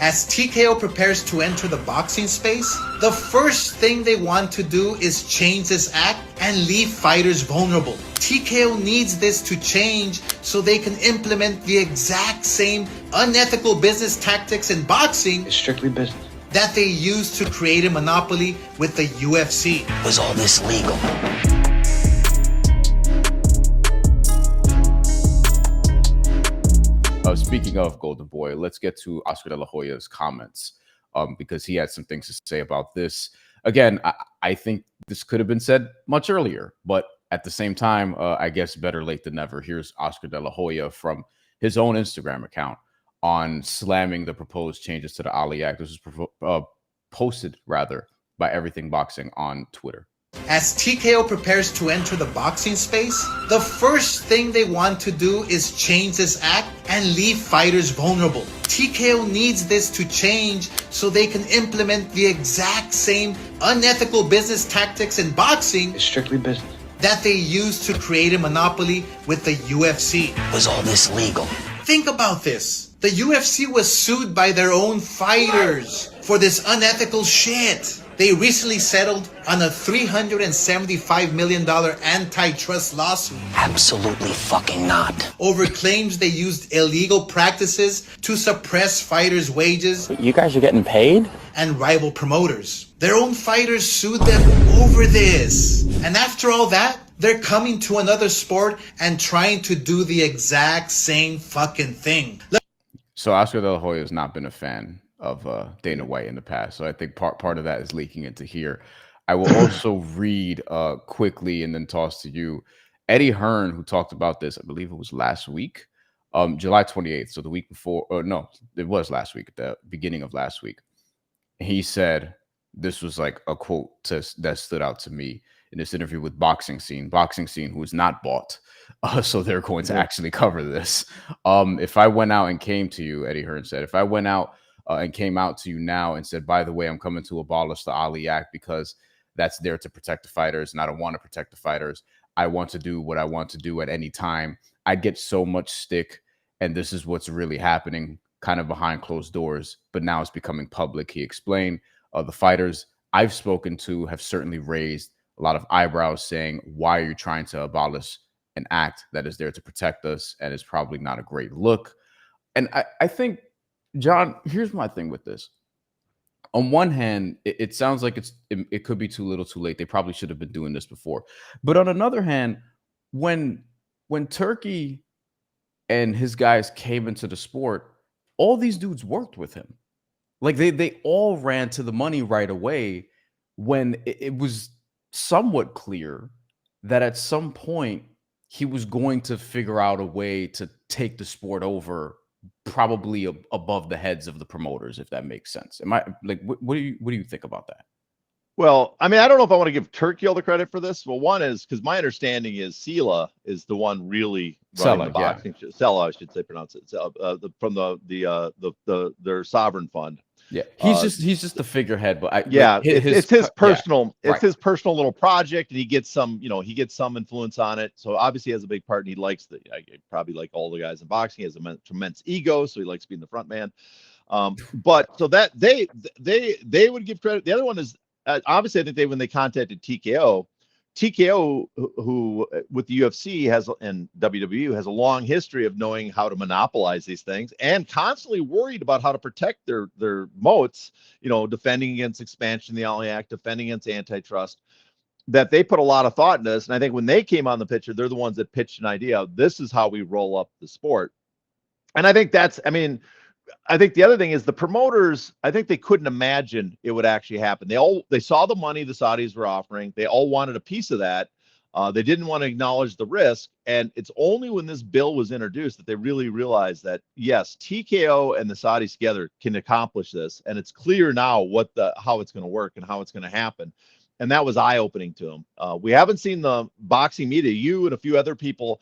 As TKO prepares to enter the boxing space, the first thing they want to do is change this act and leave fighters vulnerable. TKO needs this to change so they can implement the exact same unethical business tactics in boxing. It's strictly business. That they used to create a monopoly with the UFC. Was all this legal? Speaking of Golden Boy, let's get to Oscar De La Hoya's comments because he had some things to say about this. Again, I think this could have been said much earlier, but at the same time, I guess better late than never. Here's Oscar De La Hoya from his own Instagram account on slamming the proposed changes to the Ali Act. This was posted, rather, by Everything Boxing on Twitter. As TKO prepares to enter the boxing space, the first thing they want to do is change this act and leave fighters vulnerable. TKO needs this to change so they can implement the exact same unethical business tactics in boxing. It's strictly business. That they used to create a monopoly with the UFC. Was all this legal? Think about this. The UFC was sued by their own fighters for this unethical shit. They recently settled on a $375 million antitrust lawsuit. Absolutely fucking not. Over claims they used illegal practices to suppress fighters' wages. You guys are getting paid? And rival promoters. Their own fighters sued them over this. And after all that, they're coming to another sport and trying to do the exact same fucking thing. So Oscar De La Hoya has not been a fan of Dana White in the past. So I think part of that is leaking into here. I will also read quickly and then toss to you. Eddie Hearn, who talked about this, I believe it was last week, July 28th. So the week before, or no, it was last week, at the beginning of last week. He said, this was like a quote that stood out to me in this interview with Boxing Scene, who is not bought. So they're going to actually cover this. If I went out and came to you, Eddie Hearn said, if I went out and came out to you now and said, by the way, I'm coming to abolish the Ali Act because that's there to protect the fighters and I don't want to protect the fighters. I want to do what I want to do at any time. I'd get so much stick. And this is what's really happening kind of behind closed doors. But now it's becoming public. He explained the fighters I've spoken to have certainly raised a lot of eyebrows saying, why are you trying to abolish an act that is there to protect us? And it's probably not a great look. And I think, John, here's my thing with this. On one hand, it sounds like it could be too little too late. They probably should have been doing this before. But on another hand, when Turkey and his guys came into the sport, all these dudes worked with him. Like they all ran to the money right away when it was somewhat clear that at some point he was going to figure out a way to take the sport over, probably above the heads of the promoters, if that makes sense. Am I like, what do you think about that? Well, I mean, I don't know if I want to give Turkey all the credit for this. Well, one is because my understanding is Sela is the one really running the boxing. Yeah. Sela, I should say, pronounce it. From their sovereign fund. Yeah, he's just the figurehead, but it's his personal his personal little project, and he gets some influence on it. So obviously he has a big part, and he likes probably like all the guys in boxing, he has a tremendous ego, so he likes being the front man. But so that they would give credit. The other one is obviously I think when they contacted TKO, who with the UFC and WWE has a long history of knowing how to monopolize these things and constantly worried about how to protect their moats, defending against expansion of the Ali Act, defending against antitrust, that they put a lot of thought into this. And I think when they came on the picture, they're the ones that pitched an idea of this is how we roll up the sport. And I think I think the other thing is the promoters, I think they couldn't imagine it would actually happen. They saw the money the Saudis were offering. They all wanted a piece of that. They didn't want to acknowledge the risk. And it's only when this bill was introduced that they really realized that, yes, TKO and the Saudis together can accomplish this. And it's clear now how it's going to work and how it's going to happen. And that was eye-opening to them. We haven't seen the boxing media. You and a few other people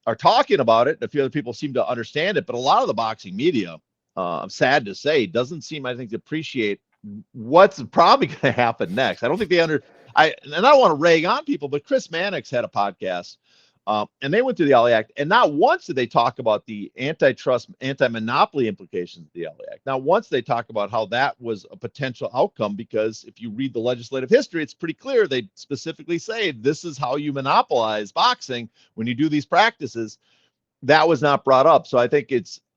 are talking about it. And a few other people seem to understand it. But a lot of the boxing media, I'm sad to say, doesn't seem, I think, to appreciate what's probably going to happen next. I don't think they I don't want to rag on people, but Chris Mannix had a podcast And they went through the LA Act, and not once did they talk about the antitrust, anti-monopoly implications of the LA Act. Not once they talk about how that was a potential outcome, because if you read the legislative history, it's pretty clear. They specifically say this is how you monopolize boxing when you do these practices. That was not brought up. So I think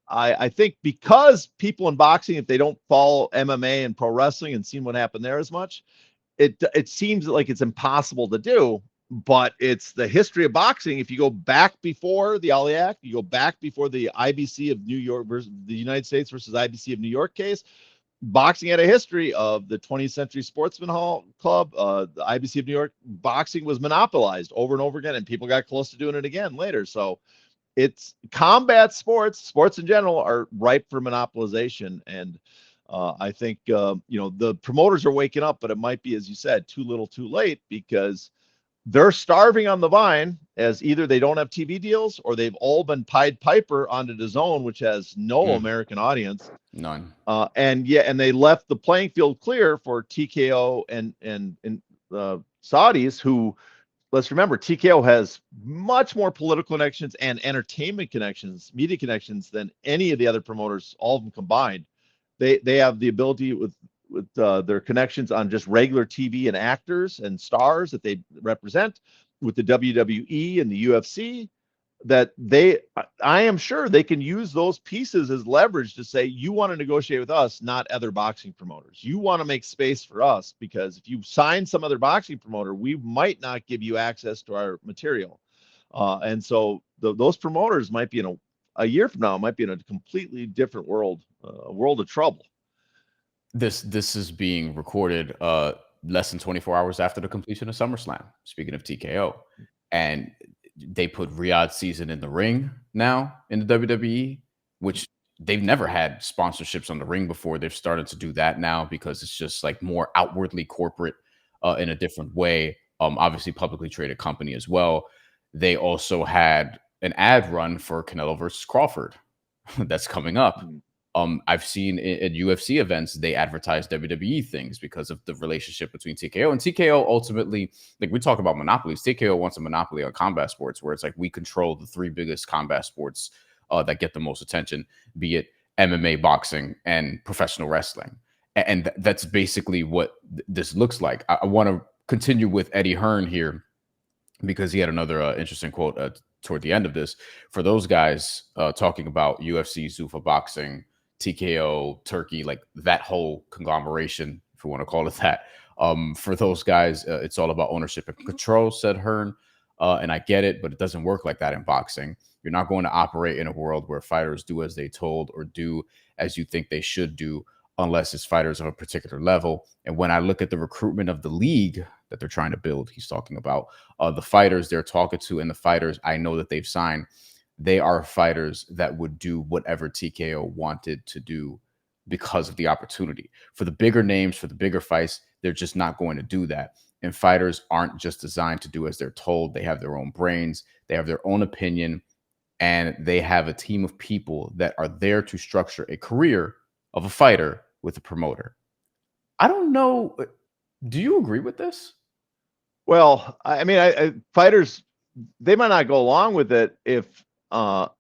I think because people in boxing, if they don't follow MMA and pro wrestling and seen what happened there as much, it seems like it's impossible to do. But it's the history of boxing. If you go back before the Ali Act, you go back before the IBC of New York versus the United States versus IBC of New York case, boxing had a history of the 20th Century Sportsman Hall Club, the IBC of New York. Boxing was monopolized over and over again, and people got close to doing it again later. So it's combat sports in general are ripe for monopolization. And I think, the promoters are waking up, but it might be, as you said, too little too late, because they're starving on the vine, as either they don't have TV deals or they've all been Pied Piper onto DAZN, which has no American audience. None. And they left the playing field clear for TKO and Saudis, who, let's remember, TKO has much more political connections and entertainment connections, media connections than any of the other promoters, all of them combined. They have the ability with their connections on just regular TV and actors and stars that they represent with the WWE and the UFC, that I am sure they can use those pieces as leverage to say, you want to negotiate with us, not other boxing promoters. You want to make space for us, because if you sign some other boxing promoter, we might not give you access to our material. And so those promoters might be in a year from now, might be in a completely different world, a world of trouble. This is being recorded less than 24 hours after the completion of SummerSlam. Speaking of TKO, and they put Riyadh season in the ring now in the WWE, which they've never had sponsorships on the ring before. They've started to do that now because it's just like more outwardly corporate in a different way. Obviously, publicly traded company as well. They also had an ad run for Canelo versus Crawford that's coming up. I've seen at UFC events, they advertise WWE things because of the relationship between TKO and TKO. Ultimately, like we talk about monopolies, TKO wants a monopoly on combat sports, where it's like we control the three biggest combat sports that get the most attention, be it MMA, boxing, and professional wrestling. And that's basically what this looks like. I want to continue with Eddie Hearn here, because he had another interesting quote toward the end of this. For those guys talking about UFC, Zuffa Boxing, TKO, Turkey, like that whole conglomeration, if we want to call it that. For those guys, it's all about ownership and control, said Hearn. And I get it, but it doesn't work like that in boxing. You're not going to operate in a world where fighters do as they told or do as you think they should do, unless it's fighters of a particular level. And when I look at the recruitment of the league that they're trying to build, he's talking about the fighters they're talking to and the fighters I know that they've signed. They are fighters that would do whatever TKO wanted to do because of the opportunity. For the bigger names, for the bigger fights, they're just not going to do that. And fighters aren't just designed to do as they're told. They have their own brains, they have their own opinion, and they have a team of people that are there to structure a career of a fighter with a promoter. I don't know. Do you agree with this? Well, I mean, fighters, they might not go along with it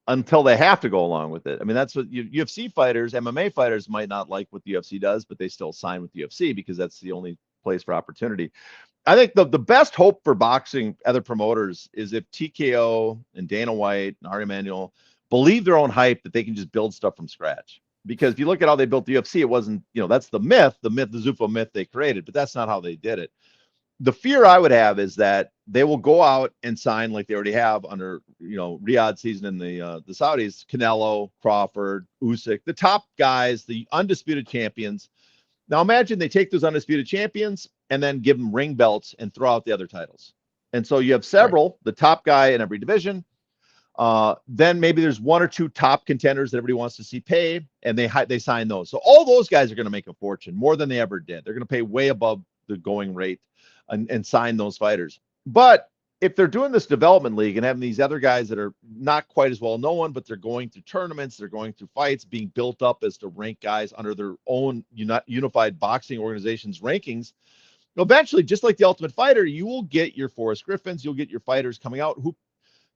until they have to go along with it. I mean, that's what UFC fighters, MMA fighters might not like what the UFC does, but they still sign with the UFC because that's the only place for opportunity. I think the best hope for boxing, other promoters, is if TKO and Dana White and Ari Emanuel believe their own hype that they can just build stuff from scratch. Because if you look at how they built the UFC, it wasn't, that's the Zuffa myth they created, but that's not how they did it. The fear I would have is that they will go out and sign, like they already have under, Riyadh season and the Saudis, Canelo, Crawford, Usyk, the top guys, the undisputed champions. Now imagine they take those undisputed champions and then give them ring belts and throw out the other titles. And so you have several, right, the top guy in every division. Then maybe there's one or two top contenders that everybody wants to see pay, and they sign those. So all those guys are going to make a fortune, more than they ever did. They're going to pay way above the going rate and sign those fighters. But if they're doing this development league and having these other guys that are not quite as well known, but they're going through tournaments, they're going through fights, being built up as to rank guys under their own unified boxing organization's rankings, eventually, just like the Ultimate Fighter, you will get your Forrest Griffins, you'll get your fighters coming out who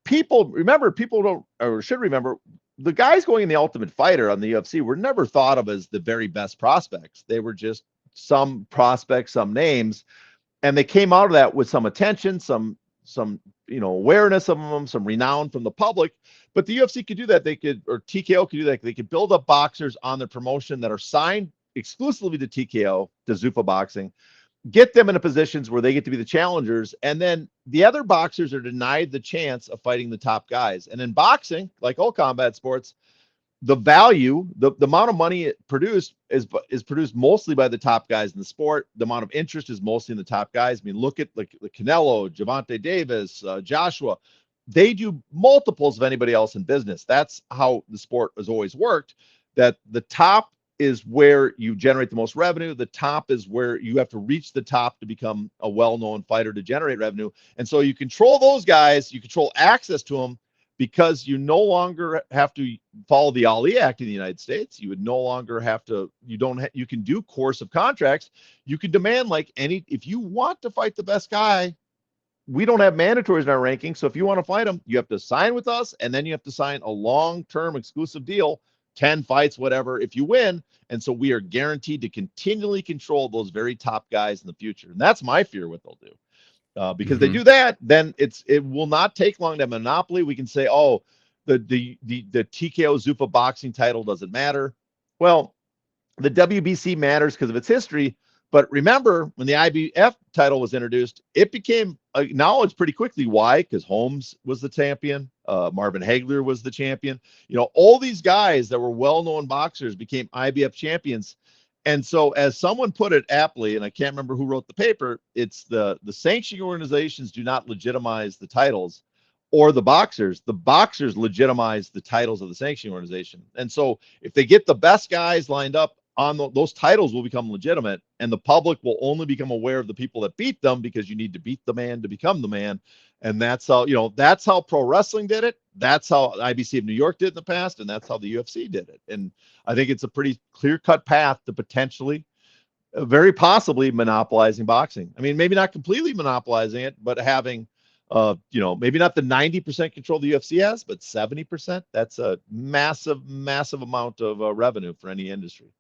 people don't, or should remember, the guys going in the Ultimate Fighter on the UFC were never thought of as the very best prospects. They were just some prospects, some names, and they came out of that with some attention, some awareness of them, some renown from the public. But the UFC could do that. They could, or TKO could do that. They could build up boxers on their promotion that are signed exclusively to TKO, to Zuffa Boxing, get them into positions where they get to be the challengers, and then the other boxers are denied the chance of fighting the top guys. And in boxing, like all combat sports, the value, the amount of money it produced is produced mostly by the top guys in the sport. The amount of interest is mostly in the top guys. I mean, look at like Canelo, Gervonta Davis, Joshua. They do multiples of anybody else in business. That's how the sport has always worked, that the top is where you generate the most revenue. The top is where you have to reach the top to become a well-known fighter to generate revenue. And so you control those guys, you control access to them, because you no longer have to follow the Ali Act in the United States. You would no longer have to, you can do coercive contracts. You can demand, like, if you want to fight the best guy, we don't have mandatories in our ranking. So if you want to fight him, you have to sign with us, and then you have to sign a long-term exclusive deal, 10 fights, whatever, if you win. And so we are guaranteed to continually control those very top guys in the future. And that's my fear what they'll do. Because they do that, then it will not take long to have a monopoly. We can say, oh, the TKO Zuffa Boxing title doesn't matter. Well, the WBC matters because of its history. But remember, when the IBF title was introduced, it became acknowledged pretty quickly. Why? Because Holmes was the champion. Marvin Hagler was the champion. All these guys that were well-known boxers became IBF champions. And so, as someone put it aptly, and I can't remember who wrote the paper, it's the sanctioning organizations do not legitimize the titles or the boxers. The boxers legitimize the titles of the sanctioning organization. And so if they get the best guys lined up on those titles will become legitimate, and the public will only become aware of the people that beat them, because you need to beat the man to become the man. And that's how pro wrestling did it. That's how IBC of New York did in the past. And that's how the UFC did it. And I think it's a pretty clear-cut path to potentially, very possibly, monopolizing boxing. I mean, maybe not completely monopolizing it, but having, maybe not the 90% control the UFC has, but 70%. That's a massive, massive amount of revenue for any industry.